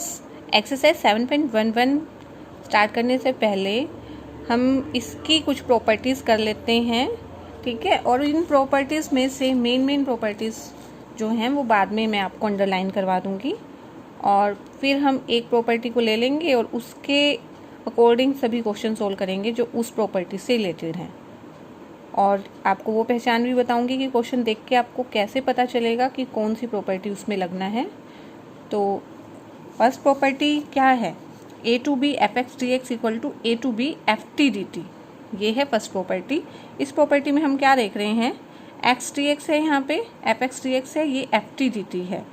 Friends, exercise 7.11 start करने से पहले हम इसकी कुछ प्रॉपर्टीज़ कर लेते हैं, ठीक है। और इन प्रॉपर्टीज़ में से मेन प्रॉपर्टीज़ जो हैं वो बाद में मैं आपको अंडरलाइन करवा दूँगी, और फिर हम एक प्रॉपर्टी को ले लेंगे और उसके अकॉर्डिंग सभी क्वेश्चन सोल्व करेंगे जो उस प्रॉपर्टी से रिलेटेड हैं। और आपको वो पहचान भी बताऊंगी कि क्वेश्चन देख के आपको कैसे पता चलेगा कि कौन सी प्रॉपर्टी उसमें लगना है। तो फर्स्ट प्रॉपर्टी क्या है, A to B F X D X equal to A to B F T D T, ये है फर्स्ट प्रॉपर्टी। इस प्रॉपर्टी में हम क्या देख रहे हैं, एक्स डी एक्स है, यहाँ पे एफ एक्स डी एक्स है, ये एफ टी डी टी है।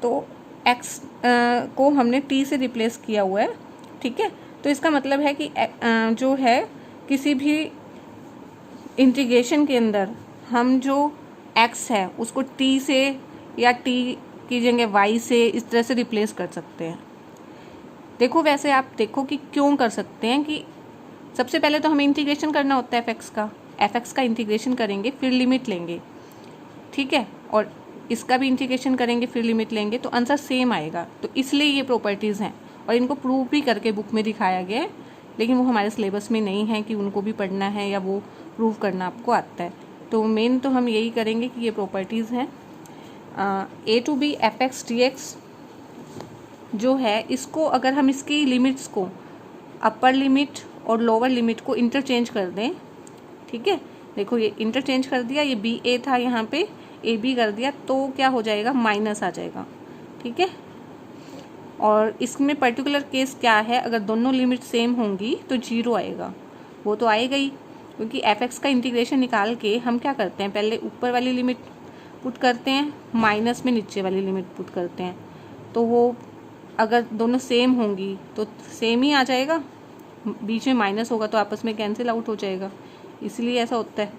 तो एक्स को हमने टी से रिप्लेस किया हुआ है, ठीक है। तो इसका मतलब है कि जो है किसी भी इंटीग्रेशन के अंदर हम जो x है उसको t से या t की जगह y से इस तरह से रिप्लेस कर सकते हैं। देखो वैसे आप देखो कि क्यों कर सकते हैं, कि सबसे पहले तो हमें इंटीग्रेशन करना होता है fx का इंटीग्रेशन करेंगे, फिर लिमिट लेंगे, ठीक है, और इसका भी इंटीग्रेशन करेंगे फिर लिमिट लेंगे, तो आंसर सेम आएगा। तो इसलिए ये प्रॉपर्टीज़ हैं और इनको प्रूव भी करके बुक में दिखाया गया है, लेकिन वो हमारे सिलेबस में नहीं है कि उनको भी पढ़ना है या वो प्रूव करना आपको आता है। तो मेन तो हम यही करेंगे कि ये प्रॉपर्टीज़ हैं। A to B F X D X जो है, इसको अगर हम इसकी लिमिट्स को अपर लिमिट और लोअर लिमिट को इंटरचेंज कर दें, ठीक है, देखो ये इंटरचेंज कर दिया, ये बी ए था, यहाँ पे ए बी कर दिया, तो क्या हो जाएगा, माइनस आ जाएगा, ठीक है। और इसमें पर्टिकुलर केस क्या है, अगर दोनों लिमिट सेम होंगी तो जीरो आएगा, वो तो आएगा ही, क्योंकि एफ एक्स का इंटीग्रेशन निकाल के हम क्या करते हैं, पहले ऊपर वाली लिमिट पुट करते हैं, माइनस में नीचे वाली लिमिट पुट करते हैं। तो वो अगर दोनों सेम होंगी तो सेम ही आ जाएगा, बीच में माइनस होगा तो आपस में कैंसिल आउट हो जाएगा, इसलिए ऐसा होता है।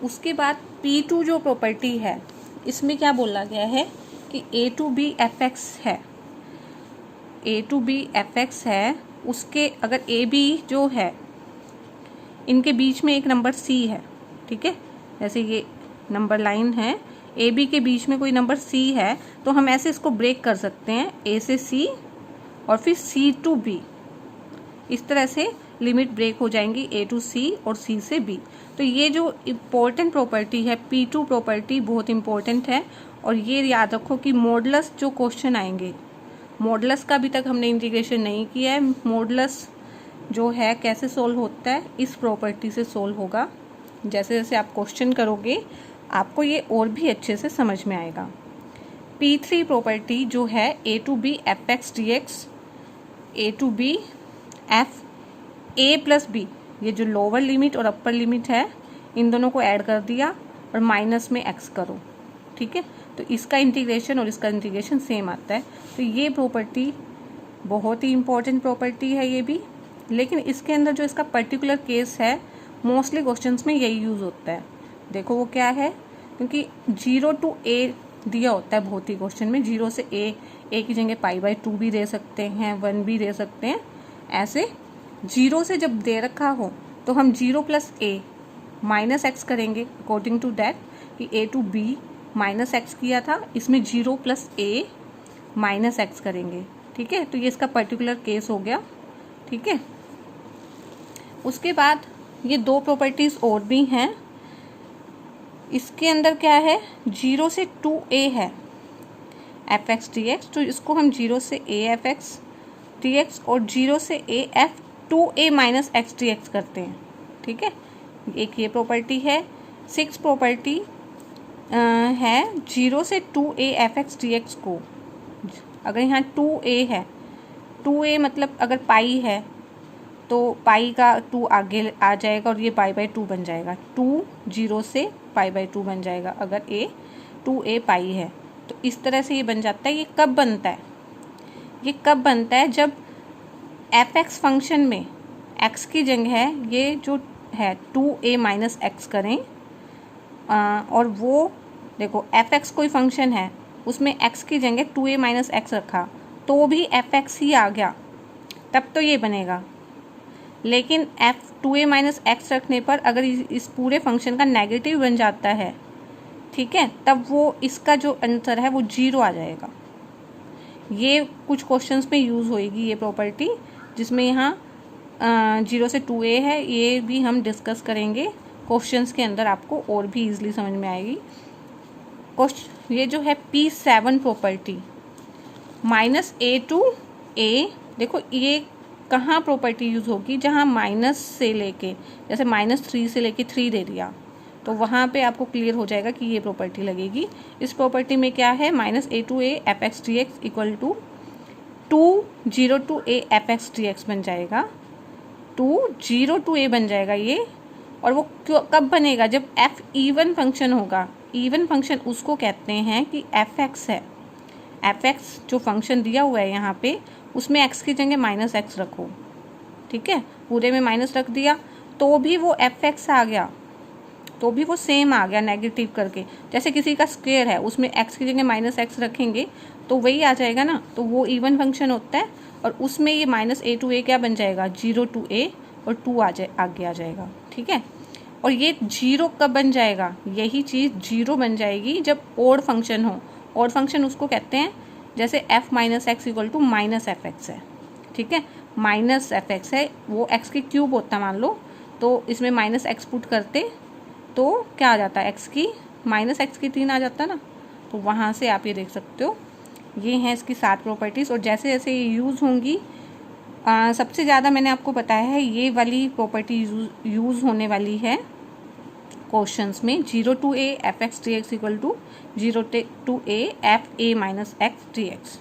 उसके बाद P2 जो प्रॉपर्टी है, इसमें क्या बोला गया है कि ए टू बी एफ एक्स है, A to B F x है, उसके अगर ए बी जो है इनके बीच में एक नंबर सी है, ठीक है, जैसे ये नंबर लाइन है, ए बी के बीच में कोई नंबर सी है, तो हम ऐसे इसको ब्रेक कर सकते हैं, ए से सी और फिर सी टू बी, इस तरह से लिमिट ब्रेक हो जाएंगी, ए टू सी और सी से बी। तो ये जो इम्पोर्टेंट प्रॉपर्टी है, P2 प्रॉपर्टी बहुत इम्पोर्टेंट है। और ये याद रखो कि मॉडुलस जो क्वेश्चन आएंगे, मॉडुलस का अभी तक हमने इंटीग्रेशन नहीं किया है, मॉडुलस जो है कैसे सोल्व होता है, इस प्रॉपर्टी से सोल्व होगा। जैसे जैसे आप क्वेश्चन करोगे आपको ये और भी अच्छे से समझ में आएगा। P3 प्रॉपर्टी जो है A to B F X D X, A to B F A plus B, ये जो लोअर लिमिट और अपर लिमिट है इन दोनों को ऐड कर दिया और माइनस में x करो, ठीक है, तो इसका इंटीग्रेशन और इसका इंटीग्रेशन सेम आता है। तो ये प्रॉपर्टी बहुत ही इम्पोर्टेंट प्रॉपर्टी है ये भी, लेकिन इसके अंदर जो इसका पर्टिकुलर केस है मोस्टली क्वेश्चंस में यही यूज़ होता है। देखो वो क्या है, क्योंकि 0 to a दिया होता है बहुत ही क्वेश्चन में, 0 से a की जगह π/2 भी दे सकते हैं, 1 भी दे सकते हैं। ऐसे 0 से जब दे रखा हो तो हम 0 + a माइनस एक्स करेंगे, अकॉर्डिंग टू दैट कि a to b minus x किया था, इसमें 0 + a माइनस एक्स करेंगे, ठीक है। तो ये इसका पर्टिकुलर केस हो गया, ठीक है। उसके बाद ये दो प्रॉपर्टीज़ और भी हैं। इसके अंदर क्या है, 0 से 2a है एफ एक्स डी एक्स, तो इसको हम 0 से a F X D x और 0 से a F 2a minus X D x करते हैं, ठीक है। एक ये प्रॉपर्टी है। 6 प्रॉपर्टी है 0 से 2a F X D x को, अगर यहाँ 2a है, 2a मतलब अगर पाई है तो पाई का 2 आगे आ जाएगा और ये π/2 बन जाएगा, 2 0 से π/2 बन जाएगा अगर a 2a पाई है। तो इस तरह से ये बन जाता है। ये कब बनता है, ये कब बनता है, जब एफ एक्स फंक्शन में x की जगह ये जो है 2a माइनस एक्स करें, और वो देखो एफ एक्स कोई फंक्शन है उसमें x की जगह 2a माइनस एक्स रखा तो भी एफ एक्स ही आ गया, तब तो ये बनेगा। लेकिन एफ 2a माइनस एक्स रखने पर अगर इस पूरे फंक्शन का नेगेटिव बन जाता है, ठीक है, तब वो इसका जो आंसर है वो 0 आ जाएगा। ये कुछ क्वेश्चंस में यूज़ होएगी ये प्रॉपर्टी, जिसमें यहाँ 0 से 2a है, ये भी हम डिस्कस करेंगे क्वेश्चंस के अंदर, आपको और भी इजीली समझ में आएगी। ये जो है P7 property -a to a, देखो ये कहाँ प्रॉपर्टी यूज़ होगी, जहाँ माइनस से लेके, जैसे -3 से लेके 3 दे दिया तो वहाँ पे आपको क्लियर हो जाएगा कि ये प्रॉपर्टी लगेगी। इस प्रॉपर्टी में क्या है, -a to a f(x) dx equal to 0 to a f(x) dx बन जाएगा, 0 to a बन जाएगा ये। और वो कब बनेगा, जब f इवन फंक्शन होगा। इवन फंक्शन उसको कहते हैं कि f(x) है, f(x) जो फंक्शन दिया हुआ है यहाँ पे, उसमें x की जगह -x रखो, ठीक है, पूरे में माइनस रख दिया तो भी वो f(x) आ गया, तो भी वो सेम आ गया नेगेटिव करके। जैसे किसी का स्क्वायर है, उसमें x की जगह -x रखेंगे तो वही आ जाएगा ना, तो वो इवन फंक्शन होता है। और उसमें ये -a to a क्या बन जाएगा, 0 to a, और 2 आगे आ जाएगा, ठीक है। और ये 0 कब बन जाएगा, यही चीज़ 0 बन जाएगी जब ओड फंक्शन हो। ओड फंक्शन उसको कहते हैं, जैसे f - x equal to -fx है, ठीक है, -fx है, वो x की क्यूब होता मान लो, तो इसमें -x पुट करते तो क्या आ जाता है, x की -x की 3 आ जाता ना। तो वहाँ से आप ये देख सकते हो, ये हैं इसकी 7 प्रॉपर्टीज़। और जैसे जैसे ये यूज़ होंगी, सबसे ज़्यादा मैंने आपको बताया है ये वाली प्रॉपर्टी यूज़ होने वाली है क्वेश्चंस में, 0 to a f(x) dx equal to 0 to a f(a-x) dx।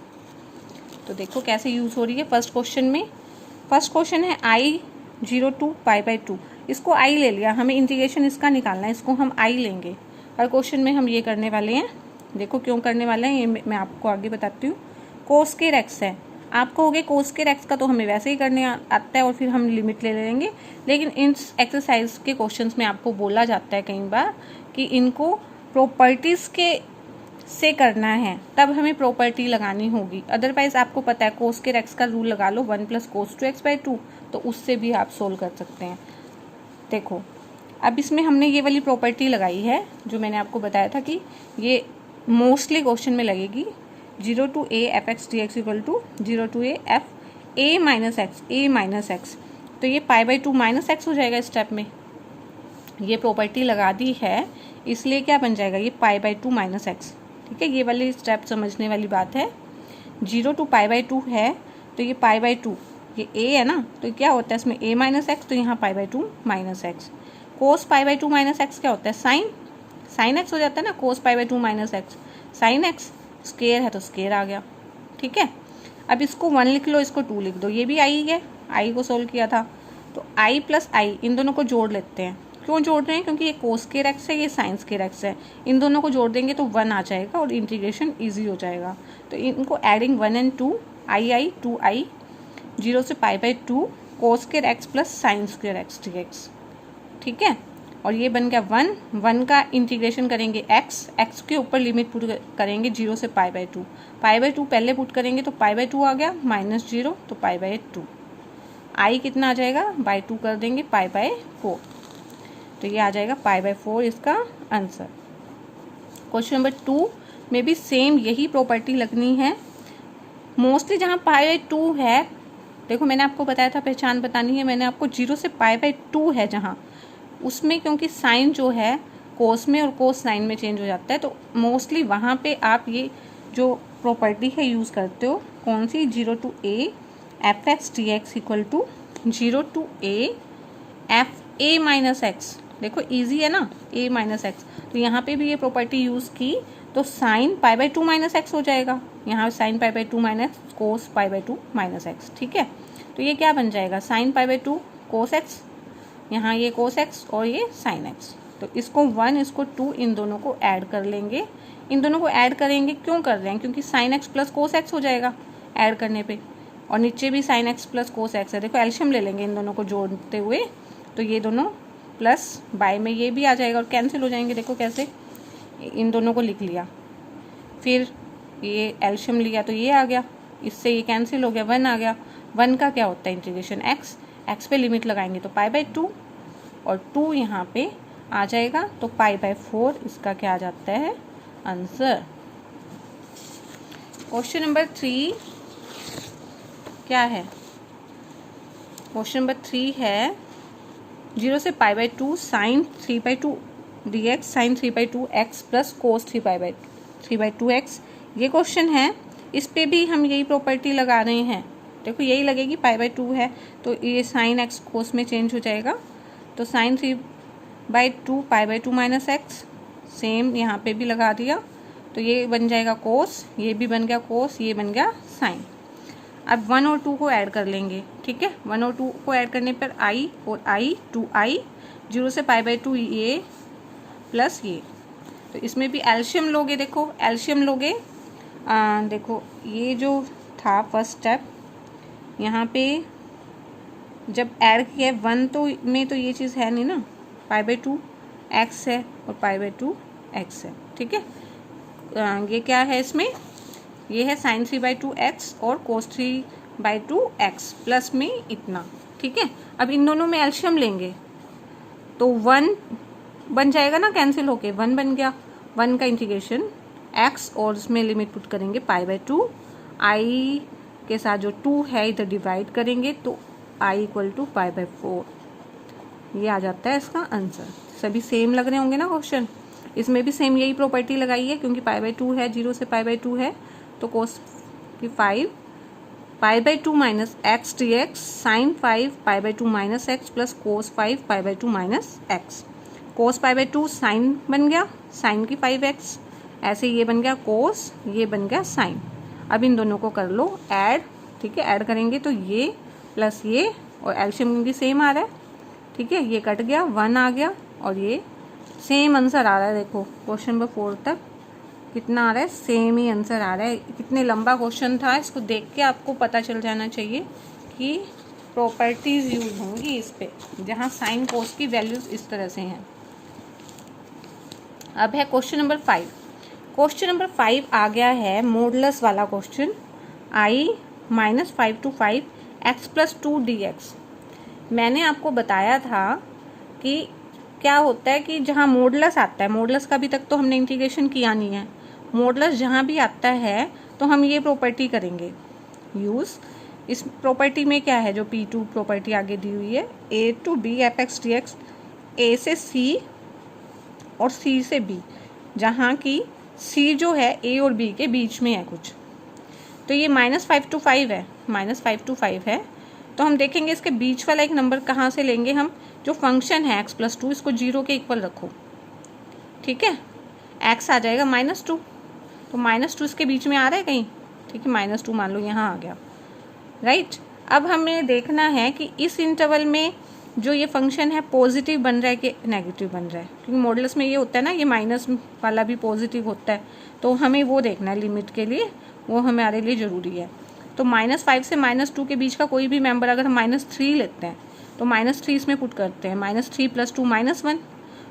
तो देखो कैसे यूज़ हो रही है फर्स्ट क्वेश्चन में। फर्स्ट क्वेश्चन है i 0 to π/2, इसको i ले लिया, हमें इंटीग्रेशन इसका निकालना है, इसको हम i लेंगे। हर क्वेश्चन में हम ये करने वाले हैं, देखो क्यों करने वाले हैं ये मैं आपको आगे बताती हूँ। कोस के x है, आप कहोगे कोस के x का तो हमें वैसे ही करने आता है और फिर हम लिमिट ले लेंगे, लेकिन इन एक्सरसाइज के क्वेश्चंस में आपको बोला जाता है कई बार कि इनको प्रॉपर्टीज़ के से करना है, तब हमें प्रॉपर्टी लगानी होगी। अदरवाइज आपको पता है कोस के x का रूल लगा लो, 1 + cos2x/2, तो उससे भी आप सोल्व कर सकते हैं। देखो अब इसमें हमने ये वाली प्रॉपर्टी लगाई है जो मैंने आपको बताया था कि ये मोस्टली क्वेश्चन में लगेगी, 0 to a f(x) dx equal to 0 to a f(a-x) तो ये π/2 -x हो जाएगा स्टेप में। ये प्रॉपर्टी लगा दी है, इसलिए क्या बन जाएगा, ये π/2 -x, ठीक है। ये वाली स्टेप समझने वाली बात है। 0 to π/2 है तो ये π/2, ये a है ना, तो क्या होता है इसमें a-x, तो यहाँ π/2 -x। कोस π/2 -x क्या होता है, साइन x हो जाता है ना, कोस π/2 -x, साइन x स्केयर है तो स्केयर आ गया, ठीक है। अब इसको 1 लिख लो, इसको 2 लिख दो, ये भी i है, i को सोल्व किया था, तो i + i इन दोनों को जोड़ लेते हैं। क्यों जोड़ रहे हैं, क्योंकि ये कोस के x है, ये साइंस के x है, इन दोनों को जोड़ देंगे तो 1 आ जाएगा और इंटीग्रेशन ईजी हो जाएगा। तो इनको एडिंग 1 and 2, i 2i 0 से π/2 कोस के x प्लस साइंस के x dx, ठीक है। और ये बन गया 1 का इंटीग्रेशन करेंगे x के ऊपर लिमिट पुट करेंगे 0 से π/2, π/2 पहले पुट करेंगे तो π/2 आ गया, -0 तो π/2, i कितना आ जाएगा, /2 कर देंगे π/4, तो ये आ जाएगा π/4 इसका आंसर। क्वेश्चन नंबर 2 में भी सेम यही प्रॉपर्टी लगनी है। मोस्टली जहाँ π/2 है, देखो मैंने आपको बताया था पहचान बतानी है, मैंने आपको 0 से π/2 है जहाँ, उसमें क्योंकि साइन जो है कोस में और कोस साइन में चेंज हो जाता है, तो मोस्टली वहाँ पे आप ये जो प्रॉपर्टी है यूज़ करते हो। कौन सी, 0 to a f(x) dx equal to 0 to a f(a-x), देखो इजी है ना, a-x, तो यहाँ पे भी ये प्रॉपर्टी यूज़ की तो साइन π/2 -x हो जाएगा, यहाँ साइन π/2 माइनस कोस π/2 -x, ठीक है। तो ये क्या बन जाएगा, साइन π/2 कोस x, यहाँ ये कोस x और ये साइन x, तो इसको 1 इसको 2 इन दोनों को ऐड कर लेंगे। इन दोनों को ऐड करेंगे, क्यों कर रहे हैं, क्योंकि sine x plus cos x हो जाएगा ऐड करने पे, और नीचे भी sine x plus cos x है। देखो एल्शियम ले लेंगे इन दोनों को जोड़ते हुए, तो ये दोनों प्लस बाय में ये भी आ जाएगा और कैंसिल हो जाएंगे। देखो कैसे, इन दोनों को लिख लिया, फिर ये एल्शियम लिया तो ये आ गया, इससे ये कैंसिल हो गया, 1 आ गया। 1 का क्या होता है इंटीग्रेशन, x पे लिमिट लगाएंगे तो π/2 और 2 यहाँ पे आ जाएगा, तो π/4 इसका क्या आ जाता है आंसर। क्वेश्चन नंबर 3 क्या है? क्वेश्चन नंबर 3 है 0 से π/2 sine 3/2 dx sine 3/2 x plus cos 3/2 x। ये क्वेश्चन है, इस पे भी हम यही प्रॉपर्टी लगा रहे हैं। देखो यही लगेगी, π/2 है तो ये साइन x कोस में चेंज हो जाएगा, तो साइन 3/2 π/2 माइनस एक्स, सेम यहाँ पे भी लगा दिया, तो ये बन जाएगा कोस, ये भी बन गया कोस, ये बन गया साइन। अब 1 और 2 को ऐड कर लेंगे, ठीक है। 1 और 2 को ऐड करने पर i और i 2i, 0 से π/2 ये प्लस ये, तो इसमें भी एल्शियम लोगे। देखो एल्शियम लोगे, देखो ये जो था फर्स्ट स्टेप, यहाँ पे जब ऐड किया 1 तो में तो ये चीज़ है नहीं ना, π/2 x है और π/2 x है, ठीक है। ये क्या है इसमें, ये है साइन 3/2 x और कोस 3/2 x प्लस में इतना, ठीक है। अब इन दोनों में एल्शियम लेंगे तो 1 बन जाएगा ना, कैंसिल होके 1 बन गया। 1 का इंटीग्रेशन x और उसमें लिमिट पुट करेंगे π/2, i के साथ जो 2 है इधर डिवाइड करेंगे तो i इक्वल टू π/4, ये आ जाता है इसका आंसर। सभी सेम लग रहे होंगे ना क्वेश्चन, इसमें भी सेम यही प्रॉपर्टी लगाई है, क्योंकि π/2 है, 0 से π/2 है तो कोस की 5 π/2 minus X D X sine 5 π/2 minus X plus cos 5 π/2 minus X. Cos π/2 sine बन गया, साइन की 5x, ऐसे ये बन गया कोस, ये बन गया साइन। अब इन दोनों को कर लो ऐड, ठीक है। ऐड करेंगे तो ये प्लस ये, और एल्शियम भी सेम आ रहा है, ठीक है। ये कट गया, 1 आ गया और ये सेम आंसर आ रहा है। देखो क्वेश्चन नंबर 4 तक कितना आ रहा है, सेम ही आंसर आ रहा है। कितने लंबा क्वेश्चन था, इसको देख के आपको पता चल जाना चाहिए कि प्रॉपर्टीज यूज होंगी इस पे, जहाँ साइन कोस की वैल्यूज इस तरह से हैं। अब है क्वेश्चन नंबर 5। क्वेश्चन नंबर 5 आ गया है मॉडुलस वाला question, i minus 5 to 5 x plus 2 dx। मैंने आपको बताया था कि क्या होता है कि जहाँ मॉडुलस आता है, मॉडुलस का अभी तक तो हमने इंटीग्रेशन किया नहीं है, मॉडुलस जहाँ भी आता है तो हम ये प्रॉपर्टी करेंगे यूज़। इस प्रॉपर्टी में क्या है, जो P2 प्रॉपर्टी आगे दी हुई है, a to b f(x) dx, a से c और c से b, जहाँ की c जो है a और b के बीच में है कुछ, तो ये -5 to 5 है, -5 to 5 है। तो हम देखेंगे इसके बीच वाला एक नंबर कहाँ से लेंगे हम, जो फंक्शन है x प्लस 2, इसको 0 के इक्वल रखो, ठीक है। x आ जाएगा -2, तो -2 इसके बीच में आ रहा है कहीं, ठीक है, -2 मान लो यहाँ आ गया, राइट। अब हमें देखना है कि इस इंटरवल में जो ये फंक्शन है पॉजिटिव बन रहा है कि नेगेटिव बन रहा है, क्योंकि मॉडुलस में ये होता है ना, ये माइनस वाला भी पॉजिटिव होता है, तो हमें वो देखना है लिमिट के लिए, वो हमारे लिए ज़रूरी है। तो -5 से -2 के बीच का कोई भी मेंबर अगर हम -3 लेते हैं तो -3 इसमें पुट करते हैं, -3 + 2 -1,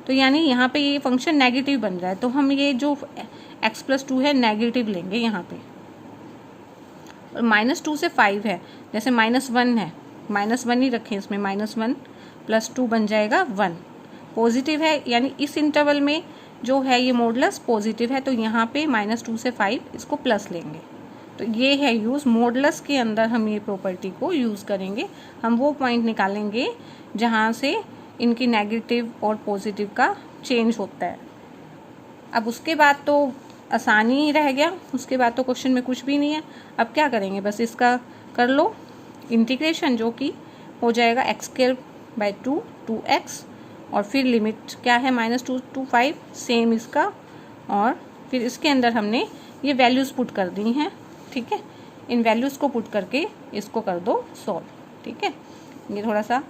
तो यानी यहाँ पे ये फंक्शन नेगेटिव बन रहा है, तो हम ये जो x + 2 है नेगेटिव लेंगे यहाँ पे। और -2 से 5 है, जैसे -1 है, -1 ही रखें इसमें, -1 + 2 बन जाएगा 1, पॉजिटिव है, यानी इस इंटरवल में जो है ये मॉडुलस पॉजिटिव है, तो यहाँ पे -2 से 5 इसको प्लस लेंगे। तो ये है यूज़, मॉडुलस के अंदर हम ये प्रॉपर्टी को यूज़ करेंगे। हम वो पॉइंट निकालेंगे जहाँ से इनकी नेगेटिव और पॉजिटिव का चेंज होता है। अब उसके बाद तो आसानी ही रह गया, उसके बाद तो क्वेश्चन में कुछ भी नहीं है। अब क्या करेंगे, बस इसका कर लो इंटीग्रेशन, जो कि हो जाएगा x²/2 2x, और फिर लिमिट क्या है -2 to 5, सेम इसका, और फिर इसके अंदर हमने ये वैल्यूज़ पुट कर दी हैं, ठीक है। इन वैल्यूज़ को पुट करके इसको कर दो सॉल्व, ठीक है। ये थोड़ा सा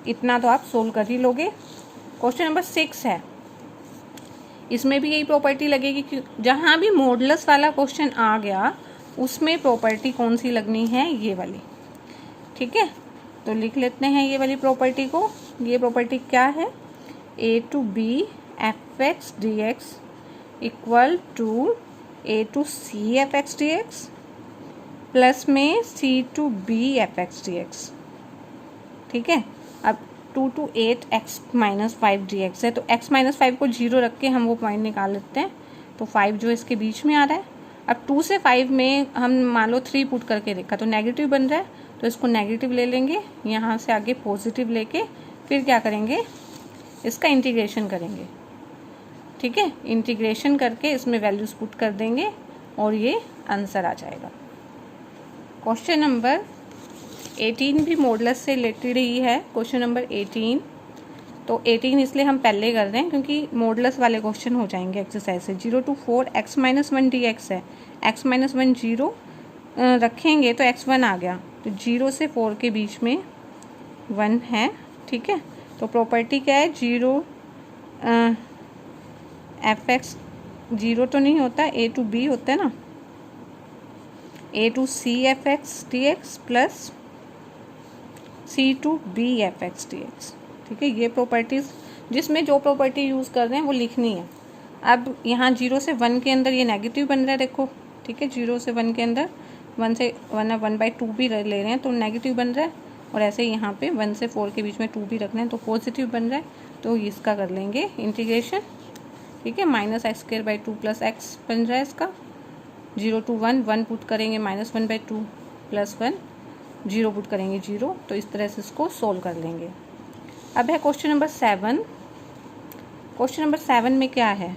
इतना तो आप सोल्व कर ही लोगे। क्वेश्चन नंबर 6 है, इसमें भी यही प्रॉपर्टी लगेगी कि जहाँ भी मॉडुलस वाला क्वेश्चन आ गया उसमें प्रॉपर्टी कौन सी लगनी है, ये वाली, ठीक है। तो लिख लेते हैं ये वाली प्रॉपर्टी को। ये प्रॉपर्टी क्या है, a to b f(x) dx equal to a to c f(x) dx plus में c to b f(x) dx, ठीक है। अब 2 to 8 x - 5 dx है, तो x - 5 को 0 रख के हम वो पॉइंट निकाल लेते हैं, तो 5 जो इसके बीच में आ रहा है, अब 2 से 5 में हम मान लो 3 पुट करके देखा तो नेगेटिव बन रहा है, तो इसको नेगेटिव ले लेंगे, यहाँ से आगे पॉजिटिव लेके फिर क्या करेंगे, इसका इंटीग्रेशन करेंगे। ठीक है, इंटीग्रेशन करके इसमें वैल्यूज पुट कर देंगे और ये आंसर आ जाएगा। क्वेश्चन नंबर 18 भी मॉडुलस से रिलेटेड ही है। क्वेश्चन नंबर 18, तो 18 इसलिए हम पहले कर रहे हैं क्योंकि मॉडुलस वाले क्वेश्चन हो जाएंगे एक्सरसाइज से। 0 to 4 x - 1 dx है, x - 1 0 रखेंगे तो x1 आ गया, तो 0 से 4 के बीच में 1 है। ठीक है, तो प्रॉपर्टी क्या है, 0 fx 0 तो नहीं होता, a to b होता है ना, a to c fx dx plus c to b fx dx। ठीक है, ये प्रॉपर्टीज़ जिसमें जो प्रॉपर्टी यूज़ कर रहे हैं वो लिखनी है। अब यहाँ 0 से 1 के अंदर ये नेगेटिव बन रहा है, देखो। ठीक है, 0 से 1 के अंदर 1 से 1/2 भी ले रहे हैं तो नेगेटिव बन रहा है, और ऐसे ही यहाँ पे 1 से 4 के बीच में 2 भी रखना है तो पॉजिटिव बन रहा है, तो इसका कर लेंगे इंटीग्रेशन। ठीक है, -x²/2 + x बन रहा है इसका। 0 to 1 1 पुट करेंगे, -1/2 + 1 0 पुट करेंगे 0, तो इस तरह से इसको सोल्व कर लेंगे। अब है क्वेश्चन नंबर 7। क्वेश्चन नंबर 7 में क्या है,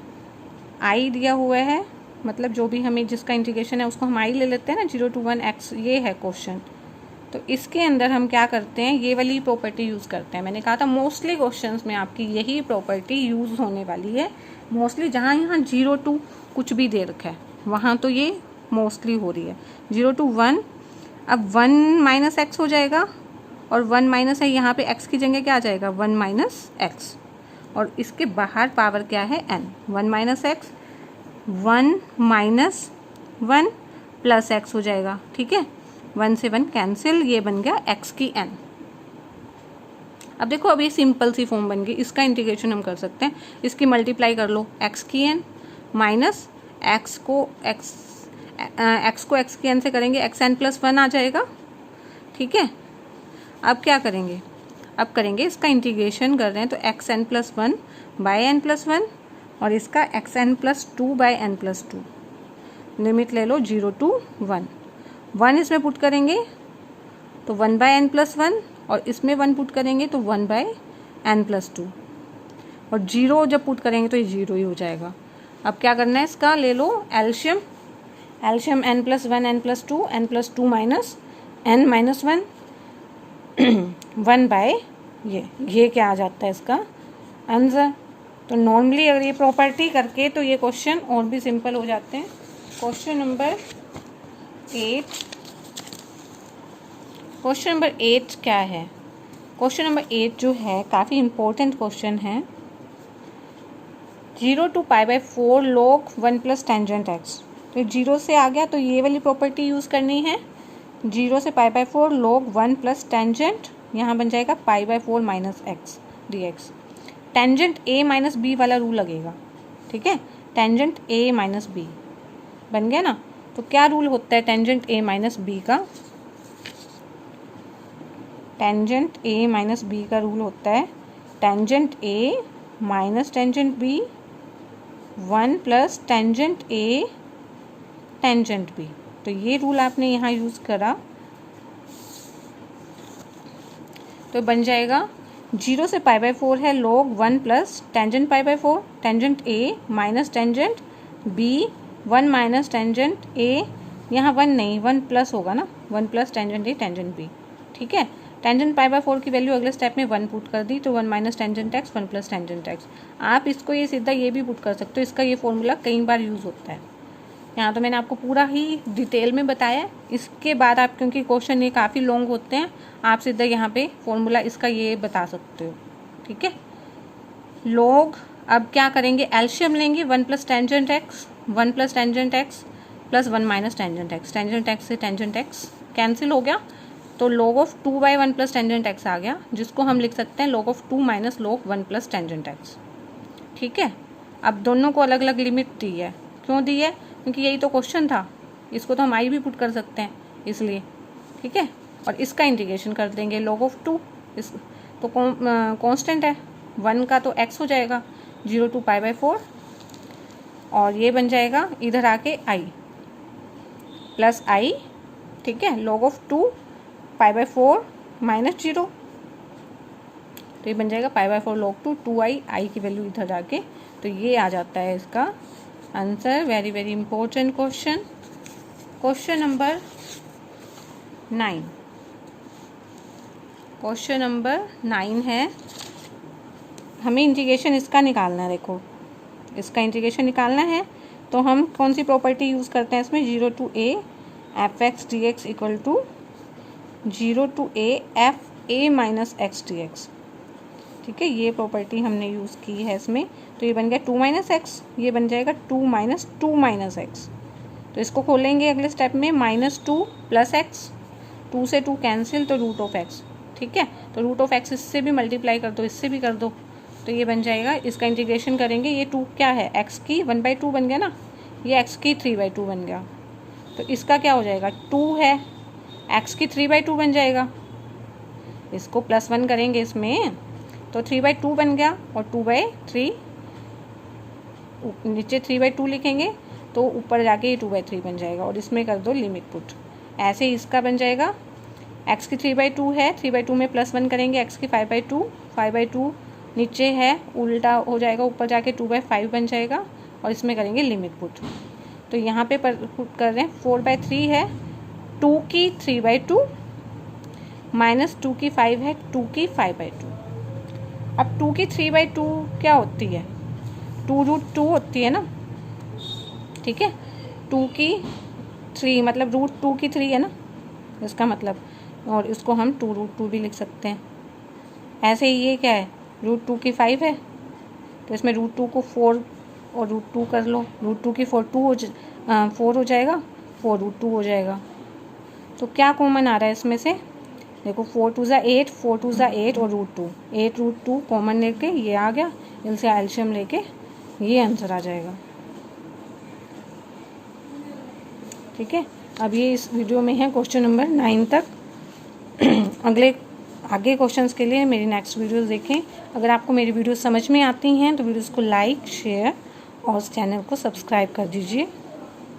i दिया हुआ है, मतलब जो भी हमें जिसका इंटीग्रेशन है उसको हम i ले लेते हैं ना, 0 to 1 x, ये है क्वेश्चन। तो इसके अंदर हम क्या करते हैं, ये वाली प्रॉपर्टी यूज़ करते हैं। मैंने कहा था मोस्टली क्वेश्चंस में आपकी यही प्रॉपर्टी यूज़ होने वाली है। मोस्टली जहाँ यहाँ 0 to कुछ भी दे रखा है वहाँ तो ये मोस्टली हो रही है। 0 to 1, अब 1 - x हो जाएगा, और 1 माइनस है, यहाँ पे x की जगह क्या आ जाएगा, 1 - x, और इसके बाहर पावर क्या है, n। 1 - x, 1 - 1 प्लस x हो जाएगा। ठीक है, 1 से 1 कैंसिल, ये बन गया x की n। अब देखो, अब ये सिंपल सी फॉर्म बन गई, इसका इंटीग्रेशन हम कर सकते हैं। इसकी मल्टीप्लाई कर लो, x की n माइनस x को x की n से करेंगे, xn + 1 आ जाएगा। ठीक है, अब क्या करेंगे, अब करेंगे इसका इंटीग्रेशन कर रहे हैं तो xn + 1 / n + 1, और इसका xn + 2 / n + 2। लिमिट ले लो 0 to 1, 1 इसमें पुट करेंगे तो 1 / n + 1, और इसमें 1 पुट करेंगे तो 1 / n + 2, और 0 जब पुट करेंगे तो ये 0 ही हो जाएगा। अब क्या करना है, इसका ले लो एल्शियम, एल्शियम n + 1 n + 2 n + 2 - n - 1 1 bye ये क्या आ जाता है इसका आंसर। तो नॉर्मली अगर ये प्रॉपर्टी करके तो ये क्वेश्चन और भी सिंपल हो जाते हैं। क्वेश्चन नंबर 8, क्वेश्चन नंबर 8 क्या है, क्वेश्चन नंबर 8 जो है काफ़ी इम्पोर्टेंट क्वेश्चन है। 0 to π/4 log 1 + टेंजेंट x, तो 0 से आ गया तो ये वाली प्रॉपर्टी यूज़ करनी है। 0 से π/4 log 1 + टेंजेंट, यहाँ बन जाएगा π/4 - x dx। Tangent a - b वाला रूल लगेगा। ठीक है, टेंजेंट a - b बन गया ना। तो क्या रूल होता है टेंजेंट a - b का, टेंजेंट a - b का रूल होता है tangent a - tangent b 1 + tangent a tangent b। तो ये रूल आपने यहाँ यूज़ करा तो बन जाएगा 0 से π/4 है log 1 + tangent π/4, tangent a - tangent b 1 - tangent a, यहाँ 1 नहीं 1 प्लस होगा ना, 1 + टेंजेंट a टेंजेंट b। ठीक है, टेंजेंट π/4 की वैल्यू अगले स्टेप में 1 पुट कर दी तो 1 - टेंजेंट x 1 + टेंजेंट x। आप इसको ये सीधा ये भी पुट कर सकते हो, इसका ये फॉर्मूला कई बार यूज़ होता है। यहाँ तो मैंने आपको पूरा ही डिटेल में बताया। इसके बाद आप, क्योंकि क्वेश्चन ये काफ़ी लॉन्ग होते हैं, आप सीधा यहाँ पे फॉर्मूला इसका ये बता सकते हो। ठीक है, लॉग, अब क्या करेंगे, एल्शियम लेंगे 1 + tangent x 1 + tangent x + 1 - tangent x, tangent x से टेंजेंट x कैंसिल हो गया, तो log of 2 / 1 + टेंजेंट x आ गया, जिसको हम लिख सकते हैं log of 2 - log 1 + tangent x। ठीक है, अब दोनों को अलग अलग लिमिट दी है, क्यों दी है, क्योंकि यही तो क्वेश्चन था, इसको तो हम आई भी पुट कर सकते हैं इसलिए। ठीक है, और इसका इंटीग्रेशन कर देंगे log of 2, इस तो कांस्टेंट है 1 का तो x हो जाएगा 0 to π/4, और ये बन जाएगा इधर आके i। प्लस आई, ठीक है, log ऑफ 2 π/4 माइनस 0, तो ये बन जाएगा π/4 log 2 2i, आई की वैल्यू इधर जाके, तो ये आ जाता है इसका answer. Very very important question. Question number 9, question number 9 है, हमें इंटीग्रेशन इसका निकालना है। देखो इसका इंटीग्रेशन निकालना है तो हम कौन सी प्रॉपर्टी यूज़ करते हैं इसमें, 0 to a f(x) dx equal to 0 to a f(a minus x dx), ठीक है, ये प्रॉपर्टी हमने यूज़ की है इसमें। तो ये बन गया 2 माइनस एक्स, ये बन जाएगा 2 माइनस 2 माइनस एक्स। तो इसको खोलेंगे अगले स्टेप में, -2 प्लस एक्स, 2 से 2 कैंसिल, तो रूट ऑफ एक्स, ठीक है। तो रूट ऑफ एक्स इससे भी मल्टीप्लाई कर दो, इससे भी कर दो, तो ये बन जाएगा। इसका इंटीग्रेशन करेंगे, ये 2 क्या है, एक्स की 1/2 बन गया ना, ये एक्स की 3/2 बन गया। तो इसका क्या हो जाएगा, 2 है, एक्स की 3/2 बन जाएगा। इसको +1 करेंगे इसमें, तो 3/2 बन गया, और 2/3 नीचे 3/2 लिखेंगे तो ऊपर जाके ये 2/3 बन जाएगा, और इसमें कर दो लिमिट पुट। ऐसे ही इसका बन जाएगा, एक्स की 3/2 है, 3/2 में +1 करेंगे, एक्स की 5/2, 5/2 नीचे है, उल्टा हो जाएगा, ऊपर जाके 2/5 बन जाएगा, और इसमें करेंगे लिमिट पुट। तो यहाँ पे पुट कर रहे हैं, 4/3 है, 2 की 3/2 माइनस 2 की 5 है, 2 की 5/2। अब 2 की 3/2 क्या होती है, 2√2 होती है ना, ठीक है, 2 की 3 मतलब √2 की 3 है ना इसका मतलब, और इसको हम 2√2 भी लिख सकते हैं। ऐसे ही ये क्या है, √2 की 5 है, तो इसमें √2 को 4 और √2 कर लो, √2 की 4 हो जाएगा, 4√2 हो जाएगा। तो क्या कॉमन आ रहा है इसमें से, देखो 4 2 = 8, 4 2 = 8 और √2, 8√2 कॉमन लेके ये आ गया, इनसे एल्शियम लेके ये आंसर आ जाएगा, ठीक है। अब ये इस वीडियो में है क्वेश्चन नंबर 9 तक। आगे क्वेश्चंस के लिए मेरी नेक्स्ट वीडियोस देखें। अगर आपको मेरी वीडियोस समझ में आती हैं तो वीडियोस को लाइक, शेयर और इस चैनल को सब्सक्राइब कर दीजिए।